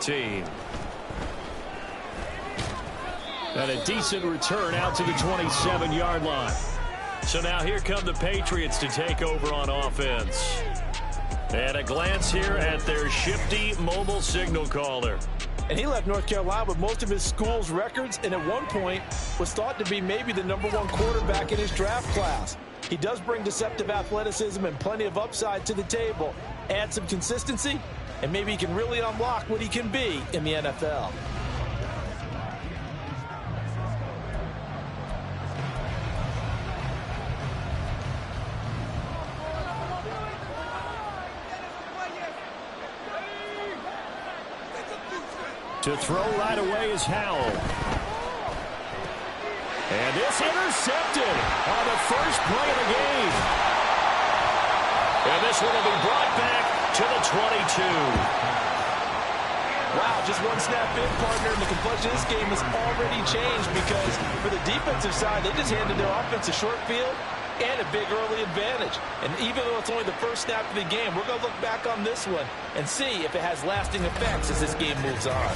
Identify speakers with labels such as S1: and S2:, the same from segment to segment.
S1: team. And a decent return out to the 27-yard line. So now here come the Patriots to take over on offense. And a glance here at their shifty mobile signal caller.
S2: And he left North Carolina with most of his school's records, and at one point was thought to be maybe the #1 quarterback in his draft class. He does bring deceptive athleticism and plenty of upside to the table. Add some consistency, and maybe he can really unlock what he can be in the NFL.
S1: To throw right away is Howell. And this intercepted on the first play of the game. And this one will be brought back to the 22.
S2: Wow, just one snap in, partner, and the complexion of this game has already changed because for the defensive side, they just handed their offense a short field and a big early advantage. And even though it's only the first snap of the game, we're going to look back on this one and see if it has lasting effects as this game moves on.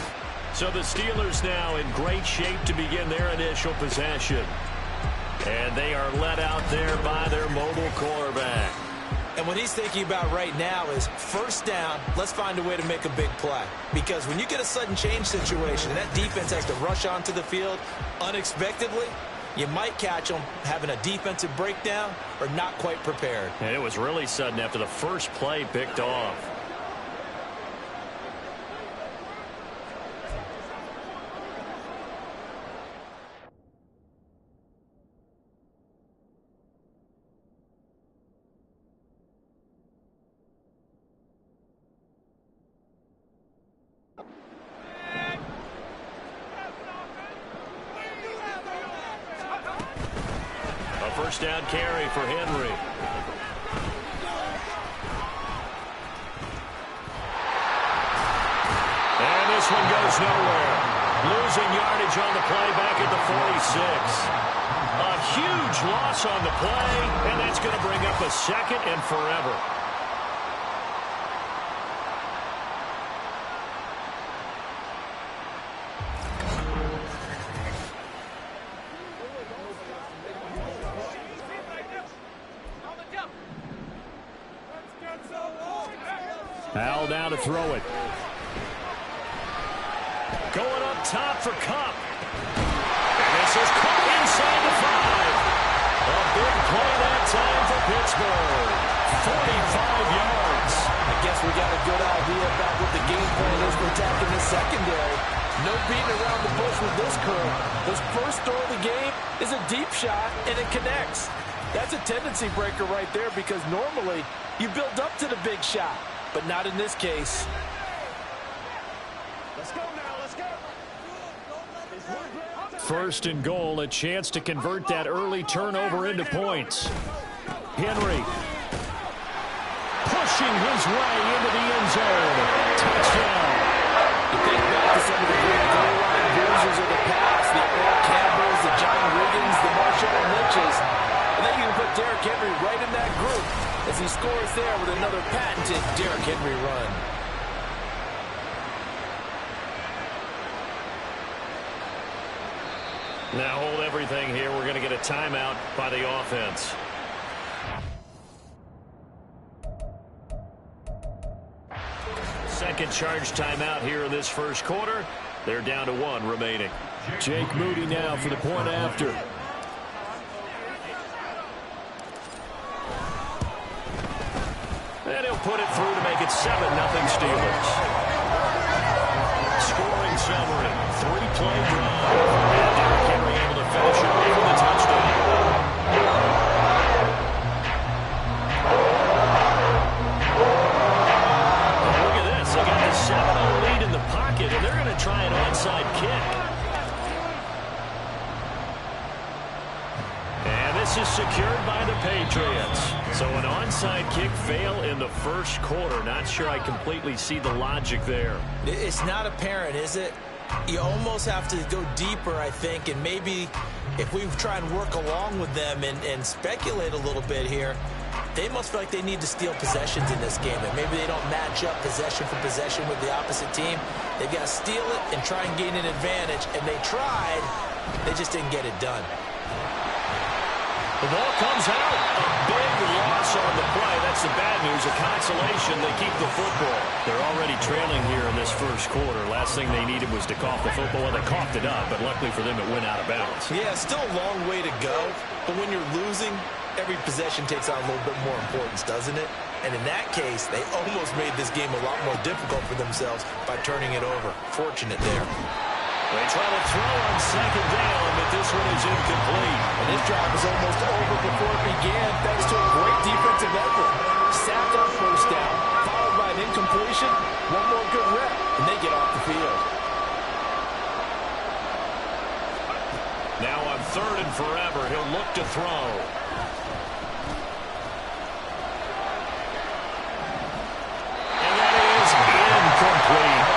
S1: So the Steelers now in great shape to begin their initial possession. And they are led out there by their mobile quarterback.
S2: And what he's thinking about right now is first down, let's find a way to make a big play. Because when you get a sudden change situation and that defense has to rush onto the field unexpectedly, you might catch them having a defensive breakdown or not quite prepared.
S1: And it was really sudden after the first play picked off. First down carry for Henry. And this one goes nowhere. Losing yardage on the play back at the 46. A huge loss on the play, and that's going to bring up a second and forever. Howell now to throw it. Going up top for Cup. This is caught inside the 5. A big play that time for Pittsburgh. 45 yards.
S2: I guess we got a good idea about what the game plan is for attacking this secondary. No beating around the bush with this crew. This first throw of the game is a deep shot, and it connects. That's a tendency breaker right there because normally you build up to the big shot. But not in this case.
S3: Let's go now, let's go.
S1: First and goal, a chance to convert that early turnover into points. Henry pushing his way into the end zone. Touchdown.
S2: You think back to some of the great goal line bruisers of the past, the Earl Campbells, the John Riggins, the Marshawn Lynches. And then you can put Derrick Henry right in that group as he scores there with another patented Derrick Henry run.
S1: Now hold everything here. We're going to get a timeout by the offense. Second charge timeout here in this first quarter. They're down to 1 remaining. Jake Moody now for the point after. And he'll put it through to make it 7-0 Steelers. Scoring summary. 3-play drive. And Derrick Henry able to finish it off with a touchdown. Look at this. They got a 7-0 lead in the pocket, and they're going to try an onside kick. And this is secured by the Patriots. So an onside kick fail in the first quarter. Not sure I completely see the logic there.
S2: It's not apparent, is it? You almost have to go deeper, I think, and maybe if we try and work along with them and speculate a little bit here, They must feel like they need to steal possessions in this game, and maybe they don't match up possession for possession with the opposite team. They've got to steal it and try and gain an advantage, and they tried. They just didn't get it done.
S1: The ball comes out. A big loss on the play. That's the bad news. A consolation. They keep the football. They're already trailing here in this first quarter. Last thing they needed was to cough the football. Well, they coughed it up, but luckily for them, it went out of bounds.
S2: Yeah, still a long way to go. But when you're losing, every possession takes on a little bit more importance, doesn't it? And in that case, they almost made this game a lot more difficult for themselves by turning it over. Fortunate there.
S1: They try to throw on second down, but this one is incomplete.
S2: And this drive was almost over before it began, thanks to a great defensive effort. Sacked on first down, followed by an incompletion. One more good rep, and they get off the field.
S1: Now on third and forever, he'll look to throw. And that is incomplete.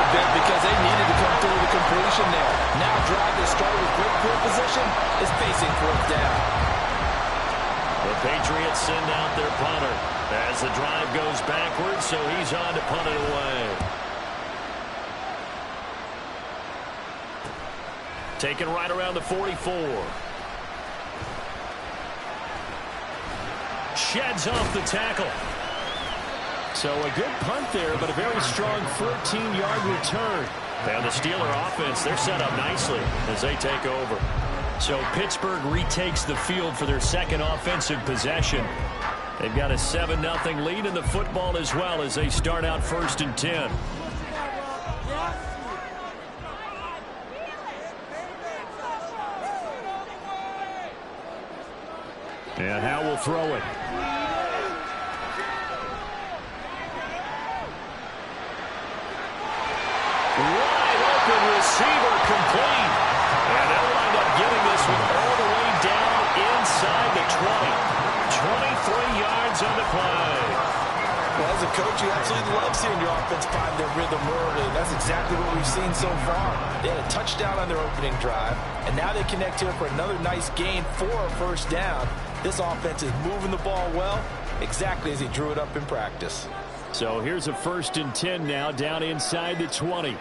S2: Because they needed to come through the completion there. Now drive that started with great field position is facing fourth down.
S1: The Patriots send out their punter as the drive goes backwards, so he's on to punt it away. Taken right around the 44. Sheds off the tackle. So a good punt there, but a very strong 14-yard return. And the Steeler offense, they're set up nicely as they take over. So Pittsburgh retakes the field for their second offensive possession. They've got a 7-0 lead in the football as well as they start out 1st and 10. And Howe will throw it. Wide open receiver complete. And they'll wind up getting this one all the way down inside the 20. 23 yards on the play.
S2: Well, as a coach, you absolutely love seeing your offense find their rhythm early. That's exactly what we've seen so far. They had a touchdown on their opening drive, and now they connect here for another nice gain for a first down. This offense is moving the ball well, exactly as he drew it up in practice.
S1: So here's a 1st and 10 now down inside the 20.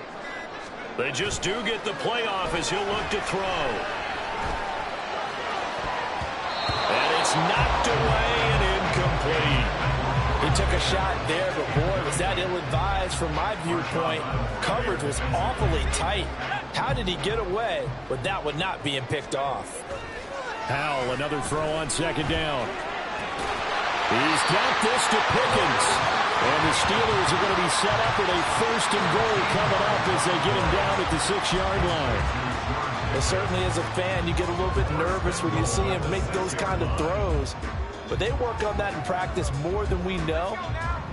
S1: They just do get the playoff as he'll look to throw. And it's knocked away and incomplete.
S2: He took a shot there, but boy, was that ill-advised from my viewpoint. Coverage was awfully tight. How did he get away with that one not being picked off?
S1: Howell, another throw on second down. He's got this to Pickens. And the Steelers are going to be set up with a 1st and goal coming up as they get him down at the 6-yard line.
S2: Well, certainly as a fan, you get a little bit nervous when you see him make those kind of throws. But they work on that in practice more than we know.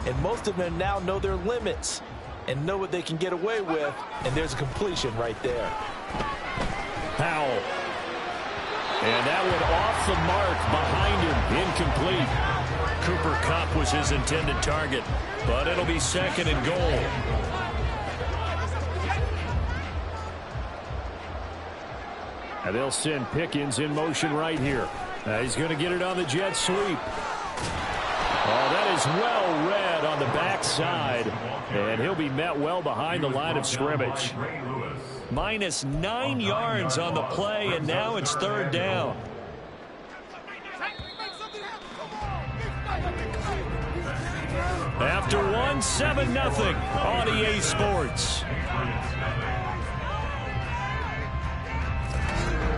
S2: And most of them now know their limits and know what they can get away with. And there's a completion right there.
S1: Howell. And that one off the mark behind him. Incomplete. Cooper Kupp was his intended target, but it'll be 2nd and goal. And they'll send Pickens in motion right here. He's going to get it on the jet sweep. Oh, that is well read on the backside, and he'll be met well behind the line of scrimmage. -9 yards on the play, and now it's 3rd down. After one, 7-0 on EA Sports.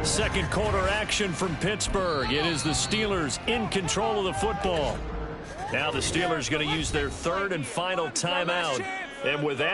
S1: Second quarter action from Pittsburgh. It is the Steelers in control of the football. Now the Steelers going to use their 3rd and final timeout. And with that,